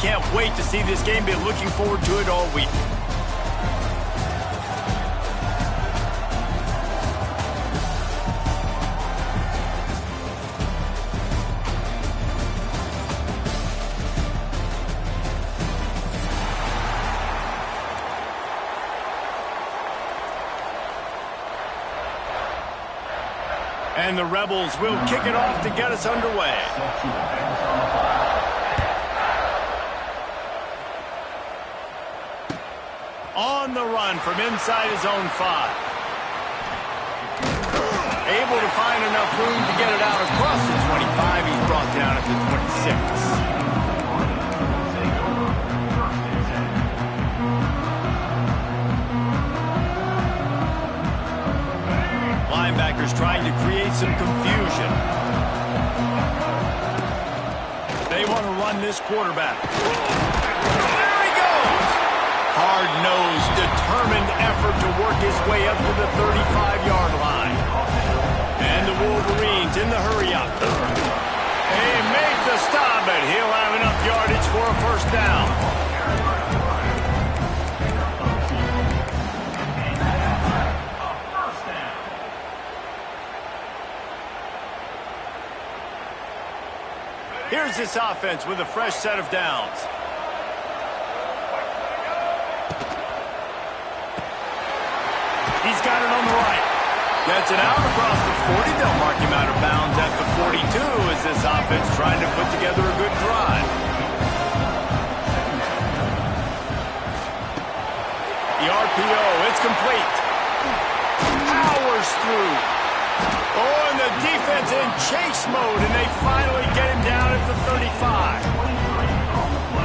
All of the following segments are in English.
Can't wait to see this game. Been looking forward to it all week. And the Rebels will kick it off to get us underway. On the run from inside his own 5. Able to find enough room to get it out across the 25. He's brought down at the 26. Linebackers trying to create some confusion. They want to run this quarterback. There he goes! Hard-nosed, determined effort to work his way up to the 35-yard line. And the Wolverines in the hurry-up. They make the stop, but he'll have enough yardage for a first down. Here's this offense with a fresh set of downs. He's got it on the right. Gets it out across the 40. They'll mark him out of bounds at the 42 as this offense trying to put together a good drive. The RPO, it's complete. Powers through. Oh, and the defense in chase mode, and they finally get him down at the 35.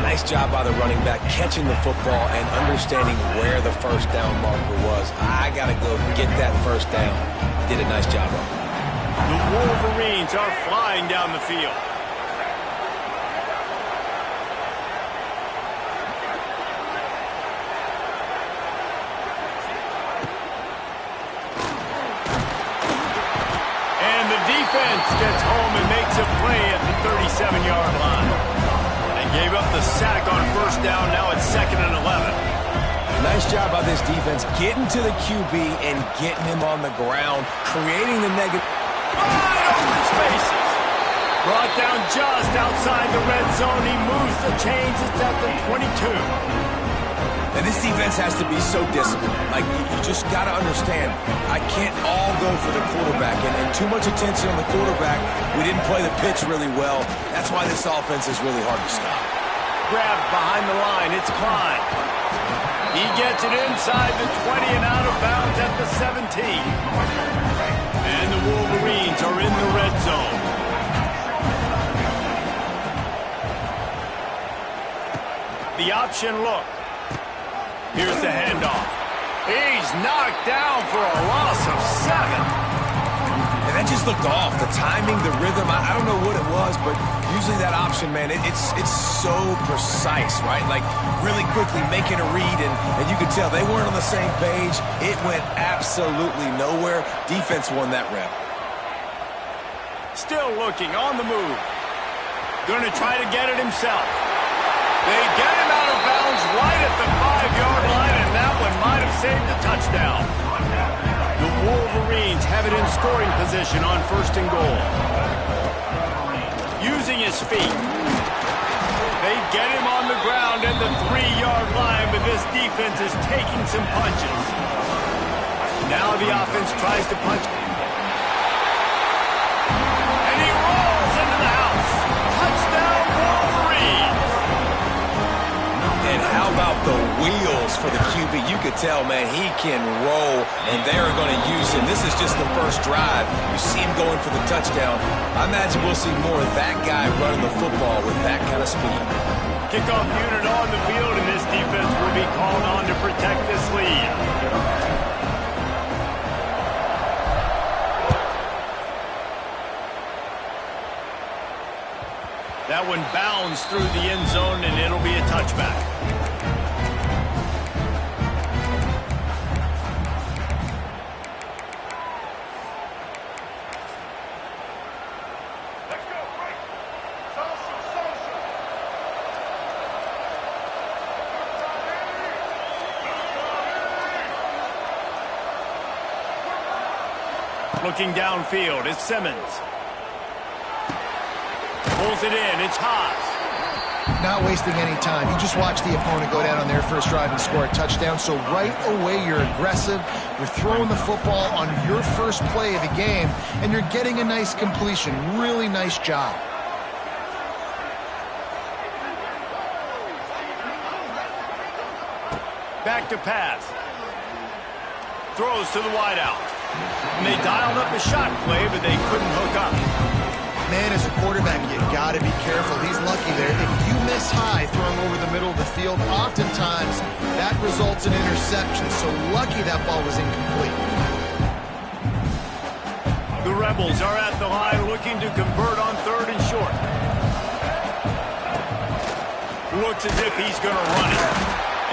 Nice job by the running back, catching the football and understanding where the first down marker was. I got to go get that first down. Did a nice job of it. The Wolverines are flying down the field. Defense gets home and makes a play at the 37-yard line. They gave up the sack on first down. Now it's 2nd and 11. Nice job by this defense getting to the QB and getting him on the ground, creating the negative. Wide open spaces. Brought down just outside the red zone. He moves the chains. It's at the 22. And this defense has to be so disciplined. Like, you just got to understand, I can't all go for the quarterback. And too much attention on the quarterback. We didn't play the pitch really well. That's why this offense is really hard to stop. Grabbed behind the line. It's Klein. He gets it inside the 20 and out of bounds at the 17. And the Wolverines are in the red zone. The option look. Here's the handoff. He's knocked down for a loss of 7. And that just looked off. The timing, the rhythm, I don't know what it was, but usually that option, man, it's so precise, right? Like, really quickly making a read, and you could tell they weren't on the same page. It went absolutely nowhere. Defense won that rep. Still looking, on the move. Gonna try to get it himself. They get him out of bounds right at the 5-yard line, and that one might have saved a touchdown. The Wolverines have it in scoring position on 1st and goal. Using his feet. They get him on the ground at the 3-yard line, but this defense is taking some punches. Now the offense tries to punch. And he rolls into the house. Touchdown, Wolverines. And how about the wheels for the QB? You could tell, man, he can roll, and they're going to use him. This is just the first drive. You see him going for the touchdown. I imagine we'll see more of that guy running the football with that kind of speed. Kickoff unit on the field, and this defense will be called on to protect this lead. That one bounds through the end zone, and it'll be a touchback. Looking downfield, it's Simmons. Pulls it in, it's Haas. Not wasting any time. You just watch the opponent go down on their first drive and score a touchdown. So right away, you're aggressive. You're throwing the football on your first play of the game, and you're getting a nice completion. Really nice job. Back to pass. Throws to the wideout. And they dialed up a shot play, but they couldn't hook up. Man, as a quarterback, you got to be careful. He's lucky there. If you miss high throwing over the middle of the field, oftentimes that results in interception. So lucky that ball was incomplete. The Rebels are at the line looking to convert on 3rd and short. Looks as if he's going to run it.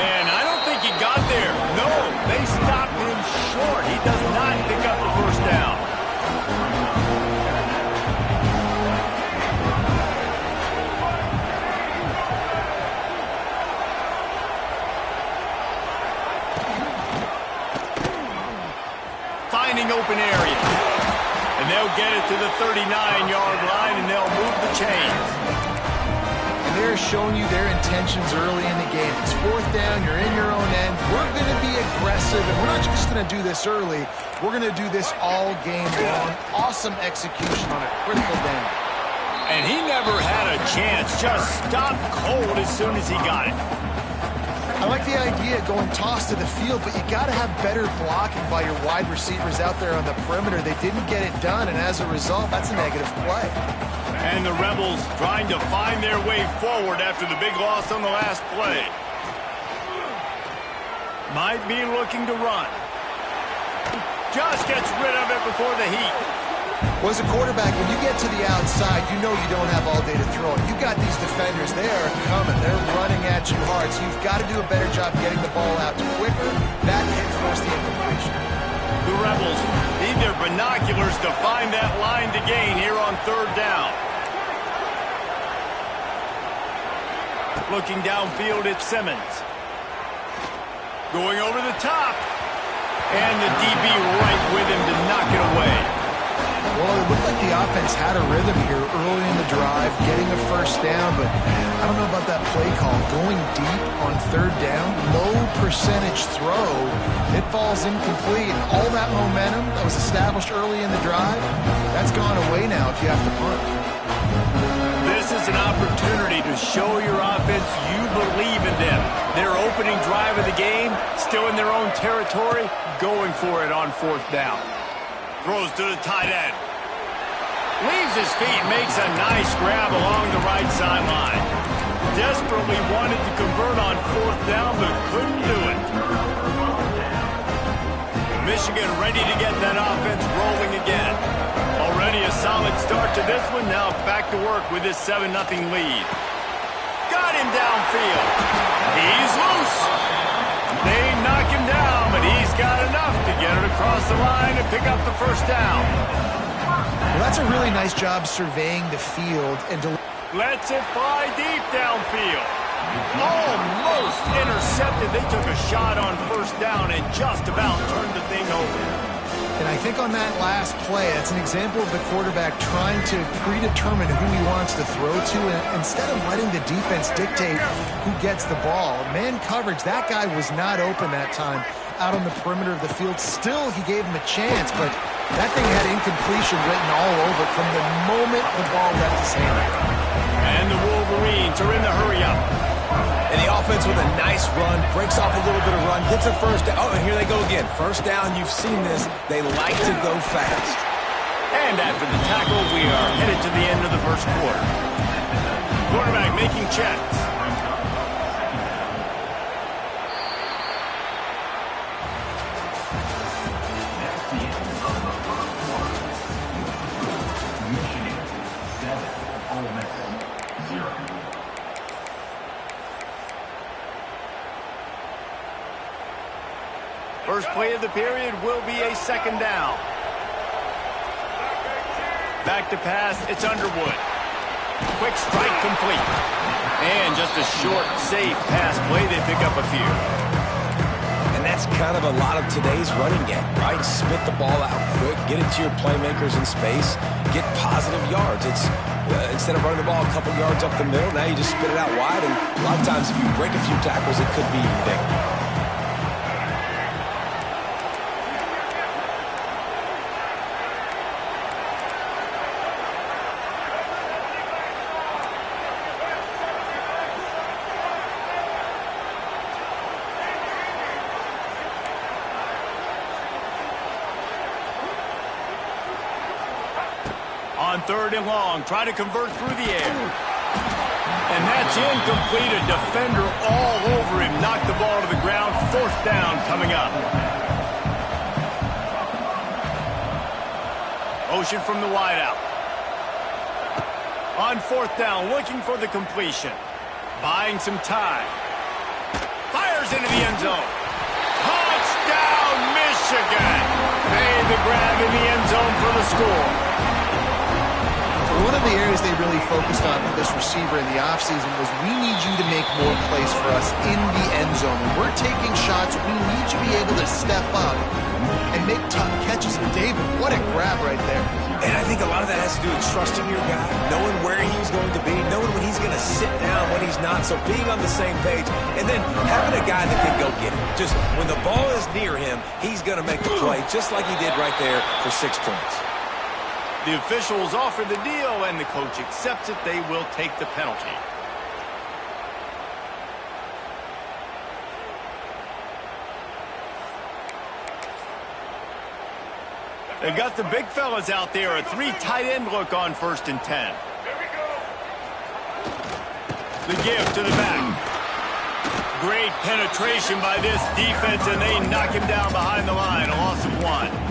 And I don't think he got there. No, they stopped him short. He does not pick up the first down. Finding open area. And they'll get it to the 39-yard line, and they'll move the chains. They're showing you their intentions early in the game. It's 4th down, you're in your own end. We're going to be aggressive, and we're not just going to do this early. We're going to do this all game long. Awesome execution on a critical down. And he never had a chance. Just stopped cold as soon as he got it. I like the idea of going toss to the field, but you got to have better blocking by your wide receivers out there on the perimeter. They didn't get it done, and as a result, that's a negative play. And the Rebels trying to find their way forward after the big loss on the last play. Might be looking to run. Just gets rid of it before the heat. Well, as a quarterback, when you get to the outside, you know you don't have all day to throw it. You got these defenders, they are coming. They're running at you hard, so you've got to do a better job getting the ball out quicker. That hit forced the incompletion. The Rebels need their binoculars to find that line to gain here on 3rd down. Looking downfield at Simmons. Going over the top. And the DB right with him to knock it away. Well, it looked like the offense had a rhythm here early in the drive, getting a first down, but I don't know about that play call. Going deep on 3rd down, low percentage throw, it falls incomplete. And all that momentum that was established early in the drive, that's gone away now if you have to punt. This is an opportunity to show your offense you believe in them. Their opening drive of the game, still in their own territory, going for it on 4th down. Throws to the tight end. Leaves his feet, makes a nice grab along the right sideline. Desperately wanted to convert on 4th down, but couldn't do it. Michigan ready to get that offense rolling again. Already a solid start to this one. Now back to work with this 7-0 lead. Got him downfield. He's loose. They knock him down, but he's got enough to get it across the line and pick up the first down. Well, that's a really nice job surveying the field and lets it fly deep downfield. Almost intercepted. They took a shot on 1st down and just about turned the thing over. And I think on that last play, that's an example of the quarterback trying to predetermine who he wants to throw to, and instead of letting the defense dictate who gets the ball. Man coverage, that guy was not open that time out on the perimeter of the field. Still, he gave him a chance, but that thing had incompletion written all over from the moment the ball left his hand. And the Wolverines are in the hurry-up. And the offense with a nice run, breaks off a little bit of run, gets a first down. Oh, and here they go again. First down, you've seen this. They like to go fast. And after the tackle, we are headed to the end of the first quarter. Quarterback making checks. First play of the period will be a 2nd down. Back to pass, it's Underwood. Quick strike complete. And just a short, safe pass play, they pick up a few. And that's kind of a lot of today's running game, right? Spit the ball out quick, get it to your playmakers in space, get positive yards. It's instead of running the ball a couple yards up the middle, now you just spit it out wide, and a lot of times if you break a few tackles, it could be even bigger. On 3rd and long, try to convert through the air. And that's incomplete. A defender all over him. Knocked the ball to the ground. 4th down coming up. Motion from the wideout. On 4th down, looking for the completion. Buying some time. Fires into the end zone. Touchdown, Michigan. Made the grab in the end zone for the score. One of the areas they really focused on with this receiver in the offseason was we need you to make more plays for us in the end zone. When we're taking shots, we need you to be able to step up and make tough catches. And David, what a grab right there. And I think a lot of that has to do with trusting your guy, knowing where he's going to be, knowing when he's going to sit down, when he's not. So being on the same page, and then having a guy that can go get it. Just when the ball is near him, he's going to make the play, just like he did right there for 6 points. The officials offer the deal, and the coach accepts it. They will take the penalty. They've got the big fellas out there. A 3 tight end look on 1st and 10. The give to the back. Great penetration by this defense, and they knock him down behind the line. A loss of 1.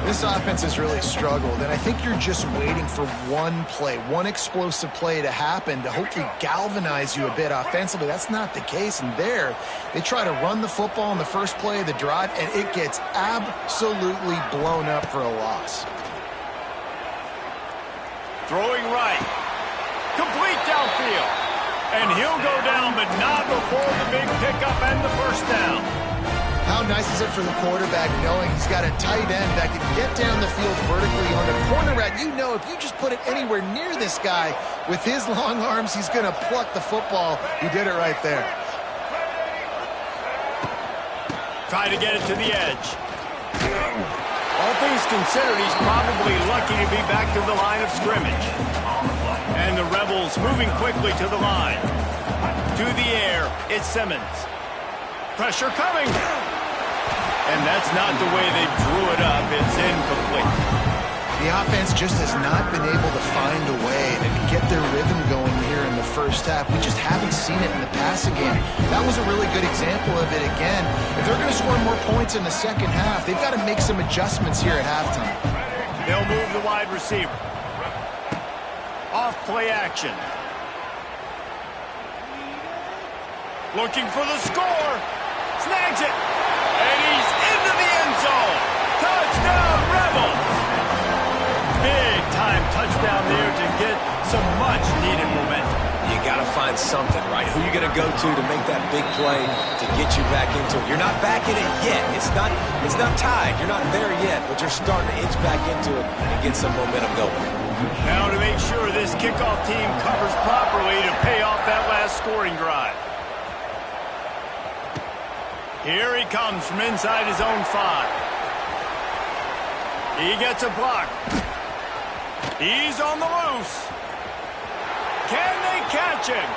This offense has really struggled, and I think you're just waiting for one play, one explosive play to happen to hopefully galvanize you a bit offensively. That's not the case, and there, they try to run the football in the first play of the drive, and it gets absolutely blown up for a loss. Throwing right. Complete downfield. And he'll go down, but not before the big pickup and the 1st down. How nice is it for the quarterback knowing he's got a tight end that can get down the field vertically on a corner route? You know if you just put it anywhere near this guy with his long arms, he's going to pluck the football. He did it right there. Try to get it to the edge. All things considered, he's probably lucky to be back to the line of scrimmage. And the Rebels moving quickly to the line. To the air, it's Simmons. Pressure coming. And that's not the way they drew it up. It's incomplete. The offense just has not been able to find a way to get their rhythm going here in the first half. We just haven't seen it in the passing game. That was a really good example of it again. If they're going to score more points in the second half, they've got to make some adjustments here at halftime. They'll move the wide receiver. Off play action. Looking for the score. Snags it. And he's into the end zone. Touchdown, Rebels. Big time touchdown there to get some much needed momentum. You got to find something, right? Who you going to go to make that big play to get you back into it? You're not back in it yet. It's not tied. You're not there yet, but you're starting to inch back into it and get some momentum going. Now to make sure this kickoff team covers properly to pay off that last scoring drive. Here he comes from inside his own 5. He gets a block. He's on the loose. Can they catch him?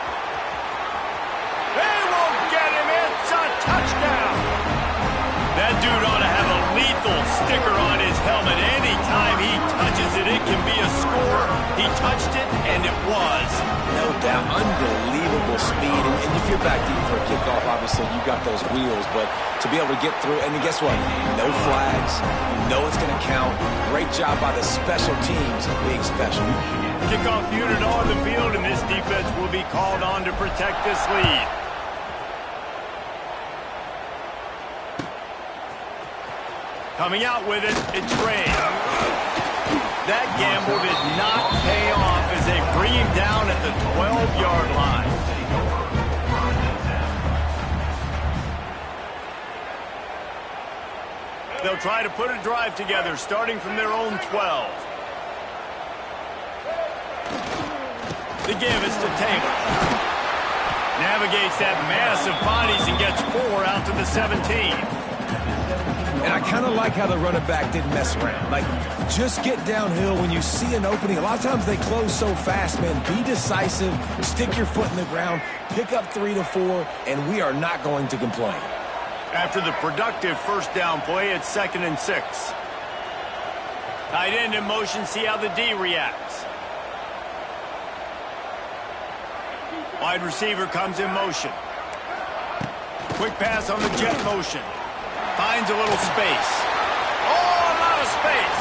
They won't get him. It's a touchdown. That dude ought to have a lethal sticker on his helmet. Anytime he touches it, it can be a score. He touched it, and it was. No doubt. Unbelievable speed. And if you're back deep for a kickoff, obviously you've got those wheels. But to be able to get through, and guess what? No flags. You know it's going to count. Great job by the special teams being special. Kickoff unit on the field, and this defense will be called on to protect this lead. Coming out with it, it's Ray. That gamble did not pay off as they bring him down at the 12-yard line. They'll try to put a drive together, starting from their own 12. The give is to Taylor. Navigates that mass of bodies and gets 4 out to the 17. And I kind of like how the running back didn't mess around. Like, just get downhill when you see an opening. A lot of times they close so fast, man. Be decisive, stick your foot in the ground, pick up 3 to 4, and we are not going to complain. After the productive first down play, it's 2nd and 6. Tight end in motion, see how the D reacts. Wide receiver comes in motion. Quick pass on the jet motion. Finds a little space. Oh, a lot of space.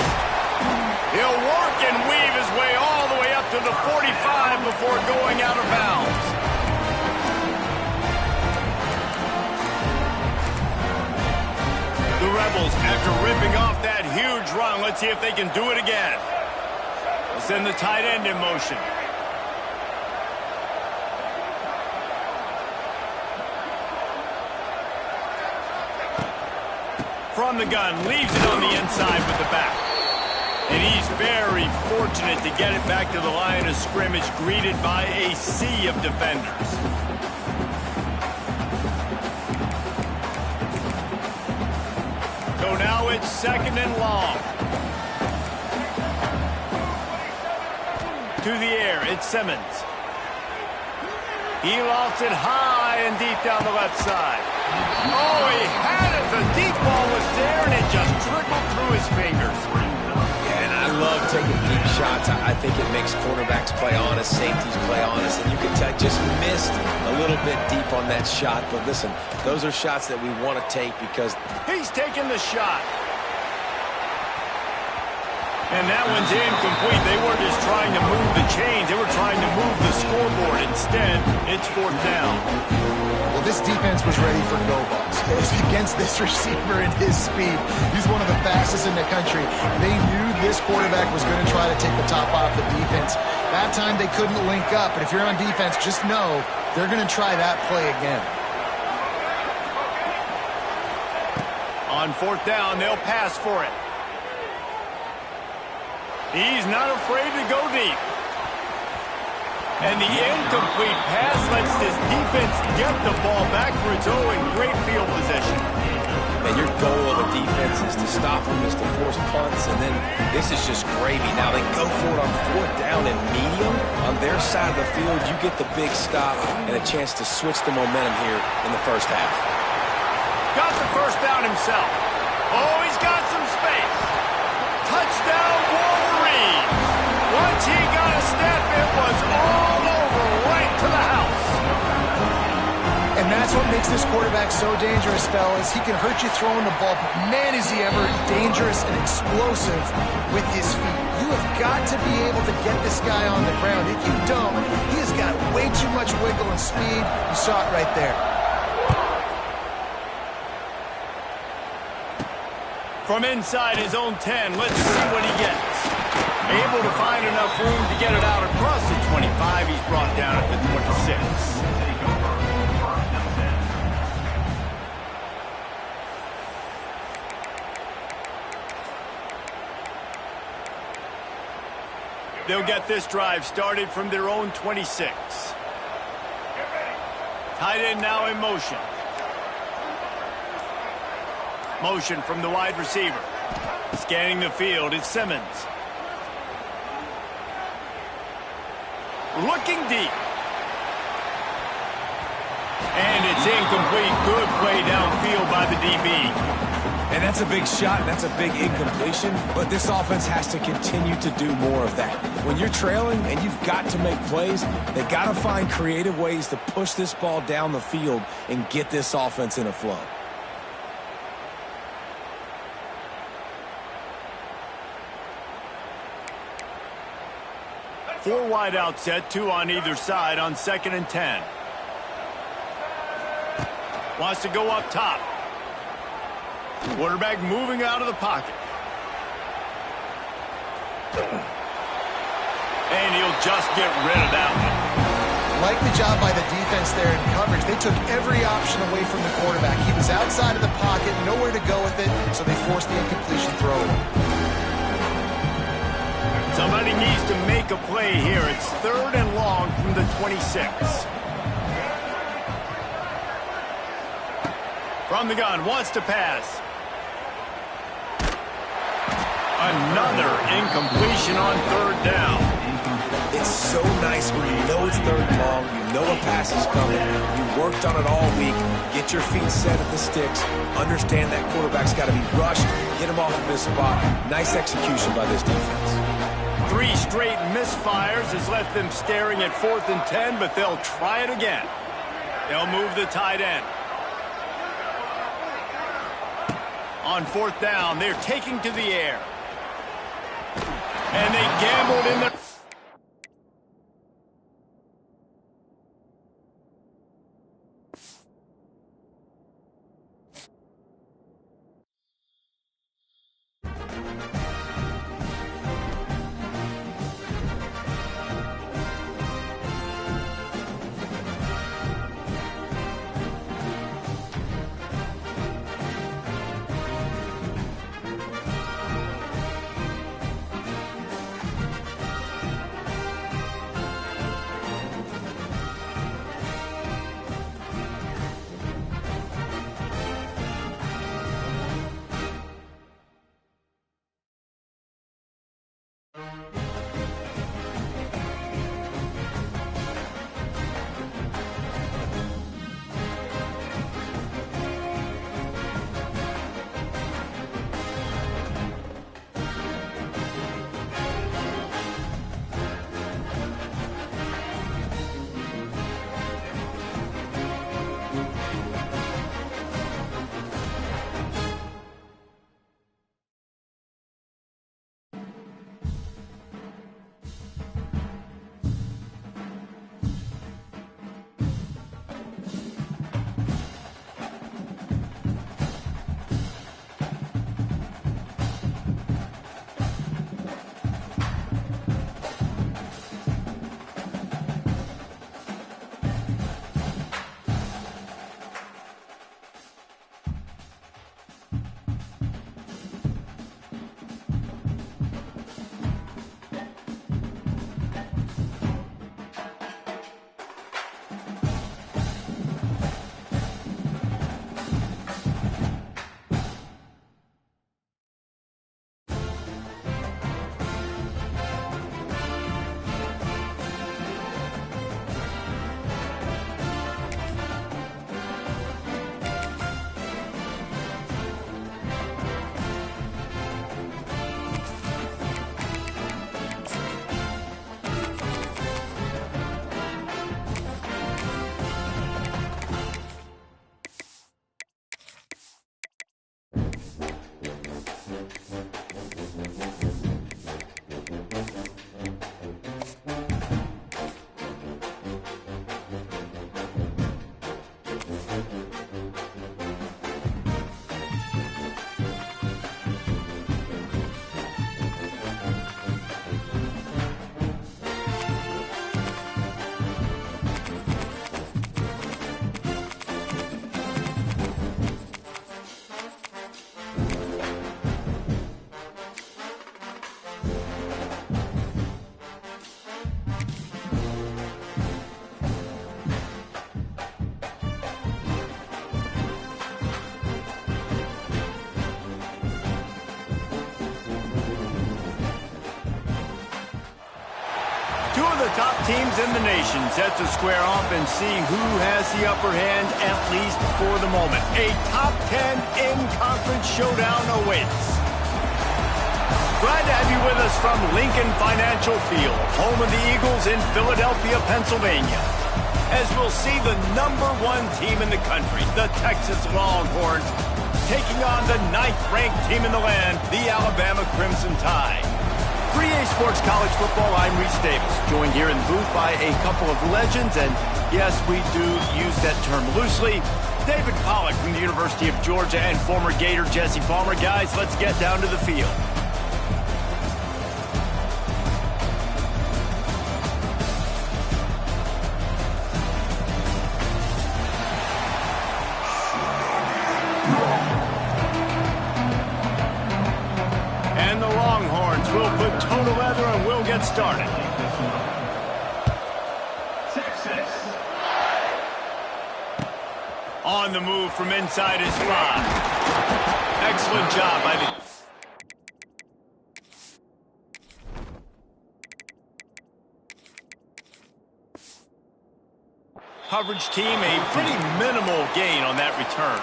He'll work and weave his way all the way up to the 45 before going out of bounds. The Rebels, after ripping off that huge run, let's see if they can do it again. They'll send the tight end in motion. From the gun, leaves it on the inside with the back. And he's very fortunate to get it back to the line of scrimmage, greeted by a sea of defenders. So now it's 2nd and long. To the air, it's Simmons. He lofts it high and deep down the left side. Oh, he had it. The deep ball was there, and it just trickled through his fingers. Yeah, and I love taking deep shots. I think it makes quarterbacks play honest, safeties play honest, and you can tell just missed a little bit deep on that shot. But listen, those are shots that we want to take because he's taking the shot. And that one's incomplete. They weren't just trying to move the chains. They were trying to move the scoreboard. Instead, it's 4th down. Well, this defense was ready for go balls. Against this receiver and his speed, he's one of the fastest in the country. They knew this quarterback was going to try to take the top off the defense. That time they couldn't link up, but if you're on defense, just know they're going to try that play again. On 4th down, they'll pass for it. He's not afraid to go deep. And the incomplete pass lets this defense get the ball back for its own great field position. And your goal of a defense is to stop them, is to force punts, and then this is just gravy. Now they go for it on 4th down and medium. On their side of the field, you get the big stop and a chance to switch the momentum here in the first half. Got the first down himself. Oh, he's got some space. Touchdown, Wolverines. Once he got a step, it was all over, right to the house. And that's what makes this quarterback so dangerous, fellas. He can hurt you throwing the ball, but man, is he ever dangerous and explosive with his feet. You have got to be able to get this guy on the ground. If you don't, he has got way too much wiggle and speed. You saw it right there. From inside his own 10, let's see what he gets. Able to find enough room to get it out across the 25. He's brought down at the 26. They'll get this drive started from their own 26. Tight end now in motion. Motion from the wide receiver. Scanning the field, it's Simmons. Looking deep. And it's incomplete. Good play downfield by the DB. And that's a big shot, and that's a big incompletion, but this offense has to continue to do more of that. When you're trailing and you've got to make plays, they got to find creative ways to push this ball down the field and get this offense in a flow. Four wide out set, 2 on either side on 2nd and 10. Wants to go up top. Quarterback moving out of the pocket. And he'll just get rid of that one. Likely job by the defense there in coverage. They took every option away from the quarterback. He was outside of the pocket, nowhere to go with it, so they forced the incompletion throw. Somebody needs to make a play here. It's 3rd and long from the 26. From the gun, wants to pass. Another incompletion on 3rd down. It's so nice when you know it's 3rd and long, you know a pass is coming, you worked on it all week, get your feet set at the sticks, understand that quarterback's got to be rushed, get him off of his spot. Nice execution by this defense. 3 straight misfires has left them staring at 4th and 10, but they'll try it again. They'll move the tight end. On 4th down, they're taking to the air. And they gambled in the... The top teams in the nation set to square off and see who has the upper hand, at least for the moment. A top 10 in-conference showdown awaits. Glad to have you with us from Lincoln Financial Field, home of the Eagles in Philadelphia, Pennsylvania. As we'll see the #1 team in the country, the Texas Longhorns, taking on the 9th-ranked team in the land, the Alabama Crimson Tide. 3A Sports College Football, I'm Reese Davis, joined here in the booth by a couple of legends, and yes, we do use that term loosely. David Pollack from the University of Georgia and former Gator Jesse Palmer. Guys, let's get down to the field. we'll put toe to leather and we'll get started. On the move from inside his 5. Excellent job by the... coverage team. A pretty minimal gain on that return.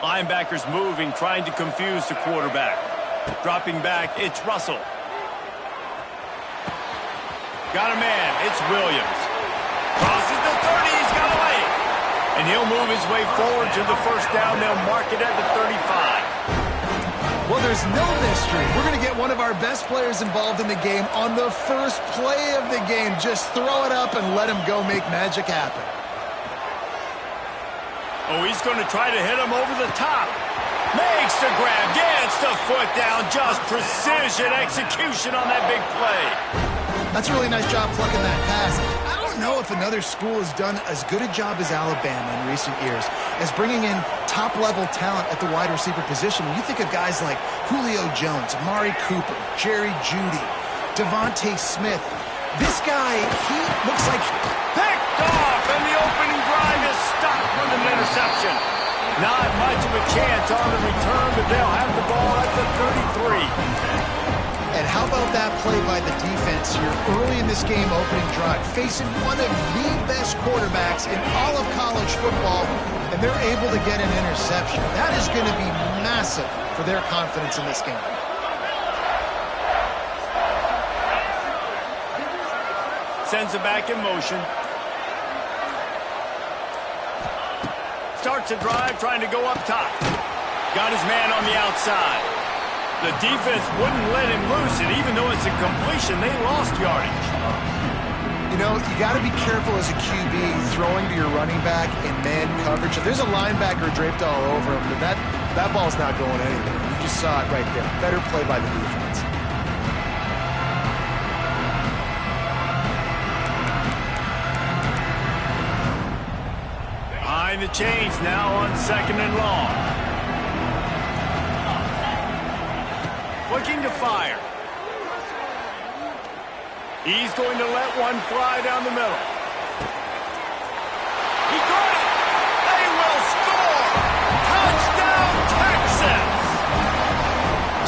Linebackers moving, trying to confuse the quarterback. Dropping back, it's Russell. Got a man, it's Williams. Crosses the 30, he's got a lane. And he'll move his way forward to the first down. They'll mark it at the 35. Well, there's no mystery. We're going to get one of our best players involved in the game on the first play of the game. Just throw it up and let him go make magic happen. Oh, he's going to try to hit him over the top. Makes the grab, gets the foot down. Just precision execution on that big play. That's a really nice job plucking that pass. I don't know if another school has done as good a job as Alabama in recent years as bringing in top-level talent at the wide receiver position. When you think of guys like Julio Jones, Amari Cooper, Jerry Jeudy, Devontae Smith, this guy, he looks like... Picked off, and the opening drive is stopped with an interception. Not much of a chance on the return, but they'll have the ball at the 33. And how about that play by the defense here early in this game opening drive, facing one of the best quarterbacks in all of college football, and they're able to get an interception. That is going to be massive for their confidence in this game. Sends it back in motion. Starts a drive, trying to go up top. Got his man on the outside. The defense wouldn't let him loose it, even though it's a completion. They lost yardage. You know, you got to be careful as a QB throwing to your running back in man coverage. If there's a linebacker draped all over him, then that ball's not going anywhere. You just saw it right there. Better play by the defense. Behind the chains now on 2nd and long. Looking to fire. He's going to let one fly down the middle. He got it! They will score! Touchdown, Texas!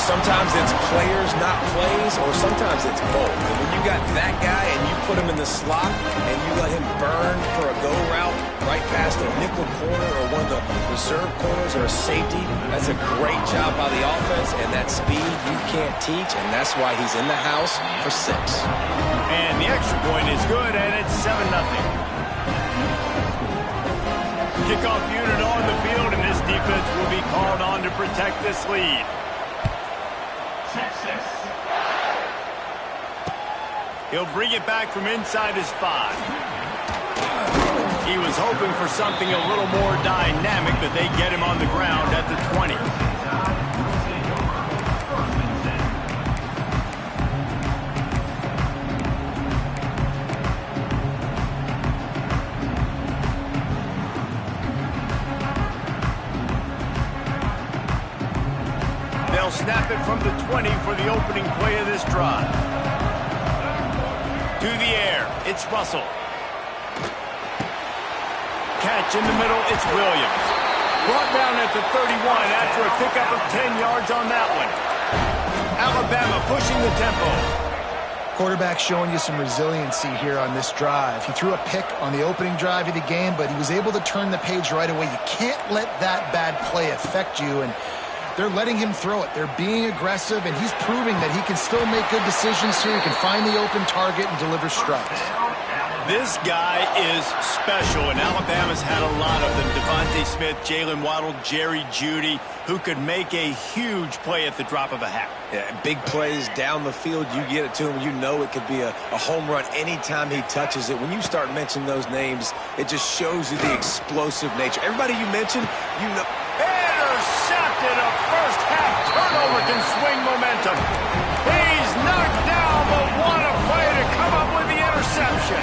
Sometimes it's players, not plays, or sometimes it's both. And when you got that guy and you put him in the slot and you let him burn for a go route right past a nickel corner or one of the reserve corners or a safety, that's a great job by the offense, and that speed you can't teach, and that's why he's in the house for 6. And the extra point is good, and it's 7-0. Kickoff unit on the field, and this defense will be called on to protect this lead. He'll bring it back from inside his 5. He was hoping for something a little more dynamic, but they get him on the ground at the 20. They'll snap it from the 20 for the opening play of this drive. To the air, it's Russell. Catch in the middle, it's Williams. Brought down at the 31 after a pickup of 10 yards on that one. Alabama pushing the tempo. Quarterback showing you some resiliency here on this drive. He threw a pick on the opening drive of the game, but he was able to turn the page right away. You can't let that bad play affect you, and they're letting him throw it. They're being aggressive, and he's proving that he can still make good decisions here. He can find the open target and deliver strikes. This guy is special, and Alabama's had a lot of them. Devontae Smith, Jalen Waddle, Jerry Jeudy, who could make a huge play at the drop of a hat. Yeah, big plays down the field, you get it to him, you know it could be a home run anytime he touches it. When you start mentioning those names, it just shows you the explosive nature. Everybody you mentioned, you know. Intercepted, a first-half turnover can swing momentum. He's knocked down, but what a play to come up with the interception.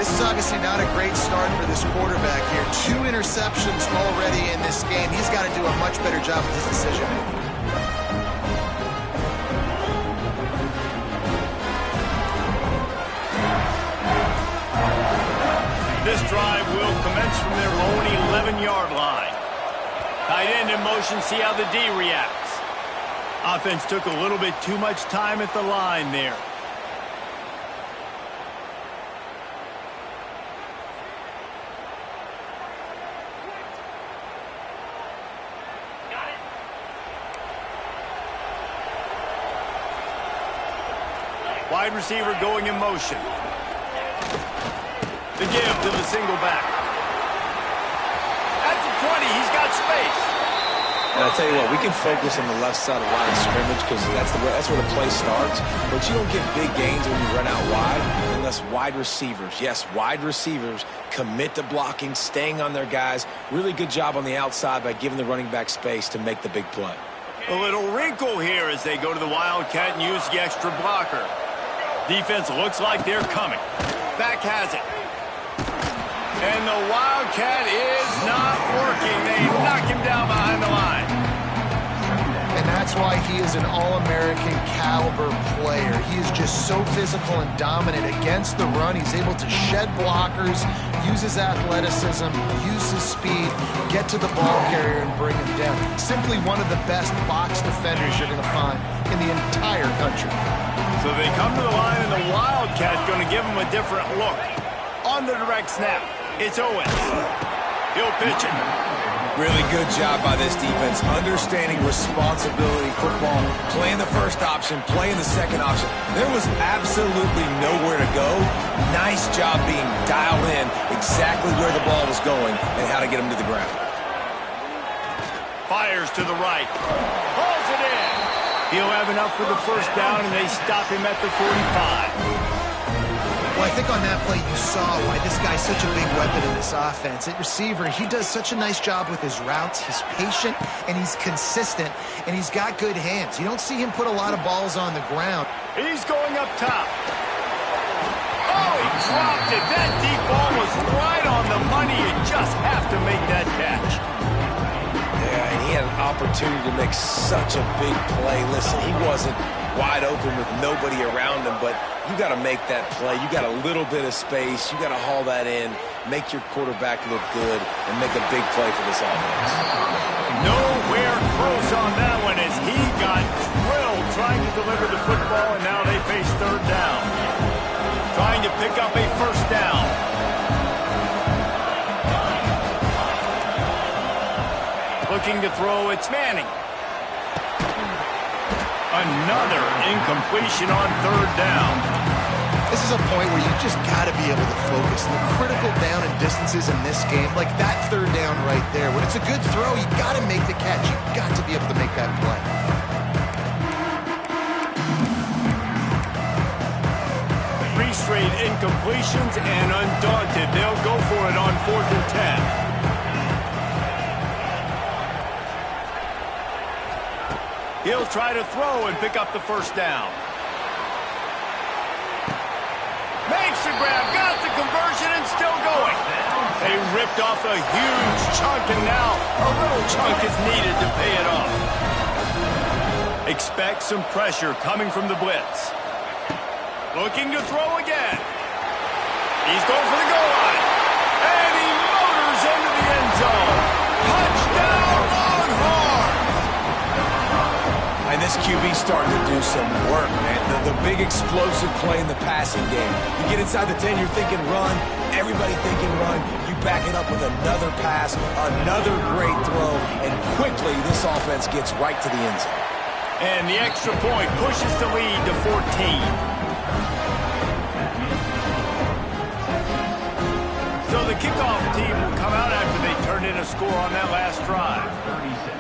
This is obviously not a great start for this quarterback here. 2 interceptions already in this game. He's got to do a much better job with his decision-making. This drive will commence from their own 11-yard line. Tight end in motion, see how the D reacts. Offense took a little bit too much time at the line there. Wide receiver going in motion. The give to the single back. At the 20, he's got space. And I tell you what, we can focus on the left side of line of scrimmage because that's where the play starts. But you don't get big gains when you run out wide unless wide receivers, yes, wide receivers, commit to blocking, staying on their guys. Really good job on the outside by giving the running back space to make the big play. A little wrinkle here as they go to the Wildcat and use the extra blocker. Defense looks like they're coming. Back has it. And the Wildcat is not working. They knock him down behind the line. And that's why he is an All-American caliber player. He is just so physical and dominant against the run. He's able to shed blockers, use his athleticism, use his speed, get to the ball carrier and bring him down. Simply one of the best box defenders you're going to find in the entire country. So they come to the line, and the Wildcat going to give him a different look. On the direct snap, it's Owens. He'll pitch it. Really good job by this defense, understanding responsibility football, playing the first option, playing the second option. There was absolutely nowhere to go. Nice job being dialed in exactly where the ball was going and how to get him to the ground. Fires to the right. Pulls it in. He'll have enough for the first down, and they stop him at the 45. Well, I think on that play you saw why this guy's such a big weapon in this offense. At receiver, he does such a nice job with his routes. He's patient, and he's consistent, and he's got good hands. You don't see him put a lot of balls on the ground. He's going up top. Oh, he dropped it. That deep ball was right on the money. You just have to make that catch. Yeah, and he had an opportunity to make such a big play. Listen, he wasn't wide open with nobody around him, but you got to make that play. You got a little bit of space. You got to haul that in, make your quarterback look good, and make a big play for this offense. Nowhere close on that one as he got drilled trying to deliver the football, and now they face third down. Trying to pick up a first down. Looking to throw, it's Manning. Another incompletion on third down. This is a point where you just got to be able to focus. The critical down and distances in this game, like that third down right there, when it's a good throw, you got to make the catch. You got to be able to make that play. Three straight incompletions, and undaunted, they'll go for it on 4th and 10. He'll try to throw and pick up the first down. Makes the grab, got the conversion, and still going. They ripped off a huge chunk, and now a little chunk is needed to pay it off. Expect some pressure coming from the blitz. Looking to throw again. He's going for the goal line. And he motors into the end zone. Touchdown, Longhorns! And this QB's starting to do some work, man. The big explosive play in the passing game. You get inside the 10, you're thinking run. Everybody thinking run. You back it up with another pass, another great throw, and quickly this offense gets right to the end zone. And the extra point pushes the lead to 14. So the kickoff team will come out after they turn in a score on that last drive. 36.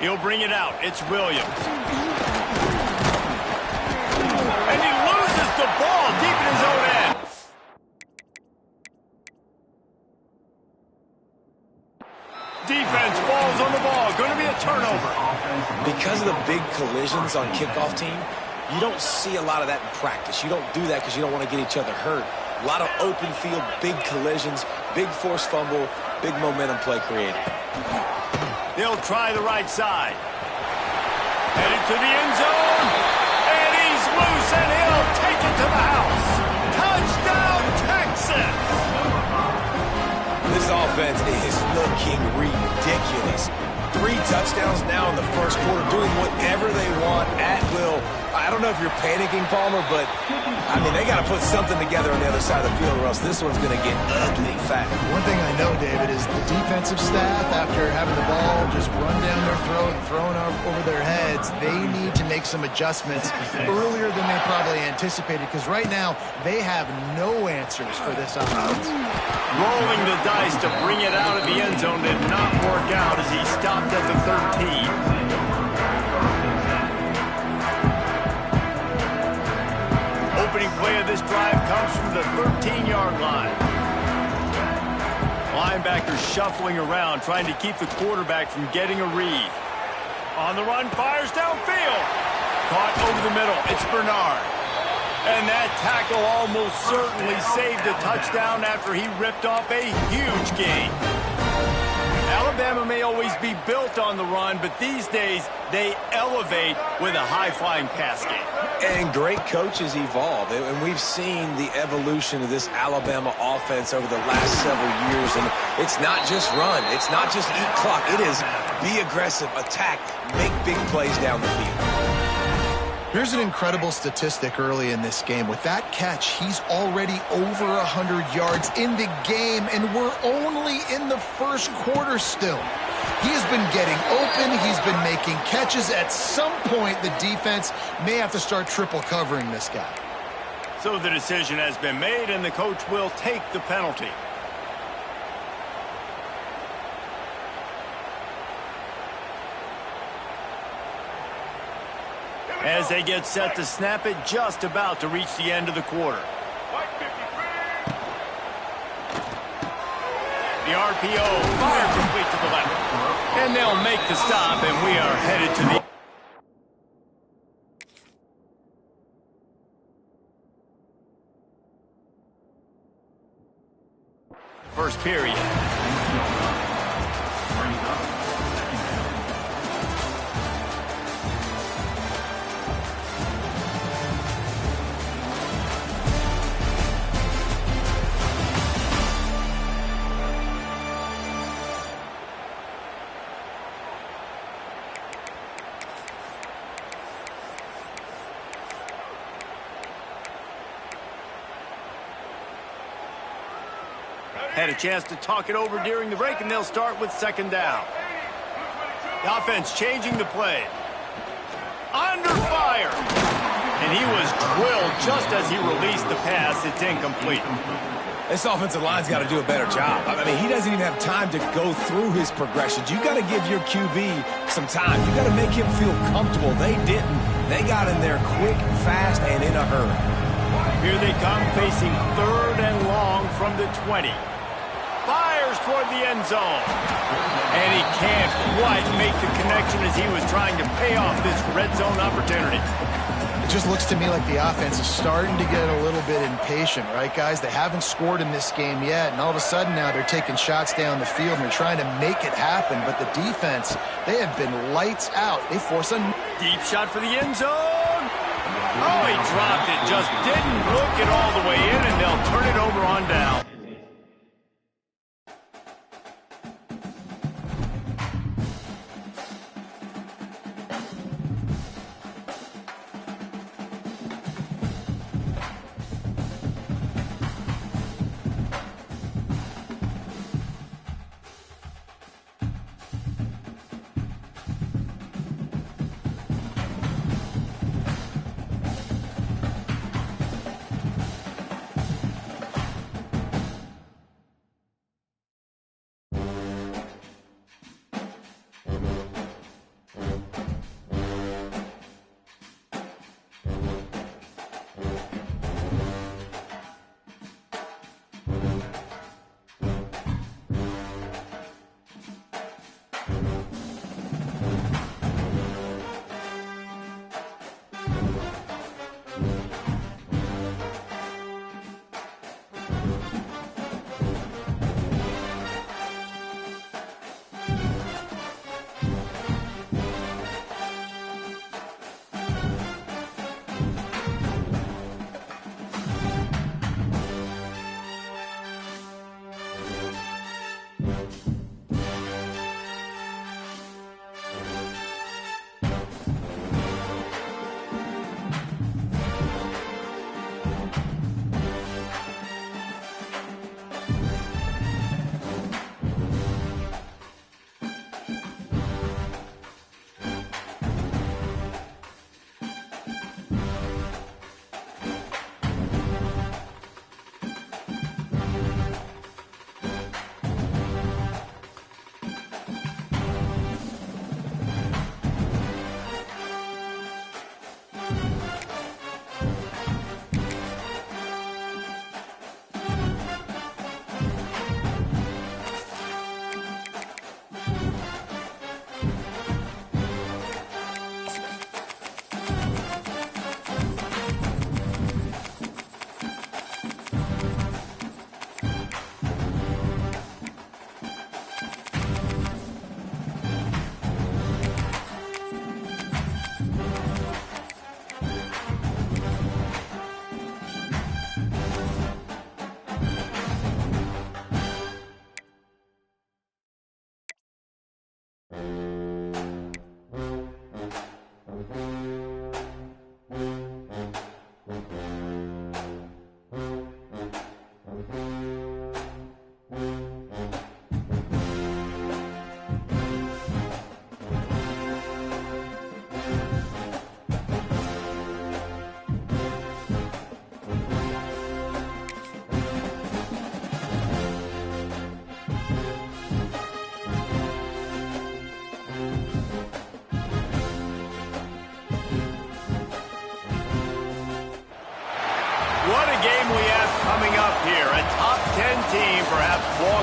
He'll bring it out. It's Williams. And he loses the ball deep in his own end. Defense falls on the ball. Going to be a turnover. Because of the big collisions on kickoff team, You don't see a lot of that in practice. You don't do that because you don't want to get each other hurt. A lot of open field, big collisions, big forced fumble, big momentum play created. They'll try the right side. Headed to the end zone. And he's loose, and he'll take it to the house. Touchdown, Texas! This offense is looking ridiculous. 3 touchdowns now in the first quarter, doing whatever they want at will. I don't know if you're panicking, Palmer, but, I mean, they got to put something together on the other side of the field or else this one's going to get ugly fast. One thing I know, David, is the defensive staff, after having the ball just run down their throat and thrown over their heads, they need to make some adjustments earlier than they probably anticipated, because right now they have no answers for this offense. Rolling the dice to bring it out of the end zone did not work out as he stopped at the 13. Opening play of this drive comes from the 13-yard line. Linebacker shuffling around, trying to keep the quarterback from getting a read. On the run, fires downfield. Caught over the middle. It's Bernard. And that tackle almost certainly saved a touchdown after he ripped off a huge gain. Alabama may always be built on the run, but these days they elevate with a high-flying pass game. And great coaches evolve, and we've seen the evolution of this Alabama offense over the last several years, and it's not just run, it's not just eat clock, it is be aggressive, attack, make big plays down the field. Here's an incredible statistic early in this game. With that catch, he's already over 100 yards in the game, and we're only in the first quarter still. He has been getting open. He's been making catches. At some point, the defense may have to start triple covering this guy. So the decision has been made, and the coach will take the penalty. As they get set to snap it, just about to reach the end of the quarter. The RPO fired complete to the left. And they'll make the stop, and we are headed to the... first period. Had a chance to talk it over during the break, and they'll start with second down. The offense changing the play. Under fire. And he was drilled just as he released the pass. It's incomplete. This offensive line's got to do a better job. I mean, he doesn't even have time to go through his progressions. You got to give your QB some time. You got to make him feel comfortable. They didn't. They got in there quick, fast, and in a hurry. Here they come, facing third and long from the 20. Fires toward the end zone. And he can't quite make the connection as he was trying to pay off this red zone opportunity. It just looks to me like the offense is starting to get a little bit impatient, right, guys? They haven't scored in this game yet, and all of a sudden now they're taking shots down the field and they're trying to make it happen. But the defense, they have been lights out. They force a deep shot for the end zone. Oh, he dropped it. Just didn't look it all the way in, and they'll turn it over on down.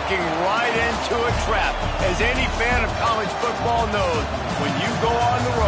walking right into a trap. As any fan of college football knows, when you go on the road,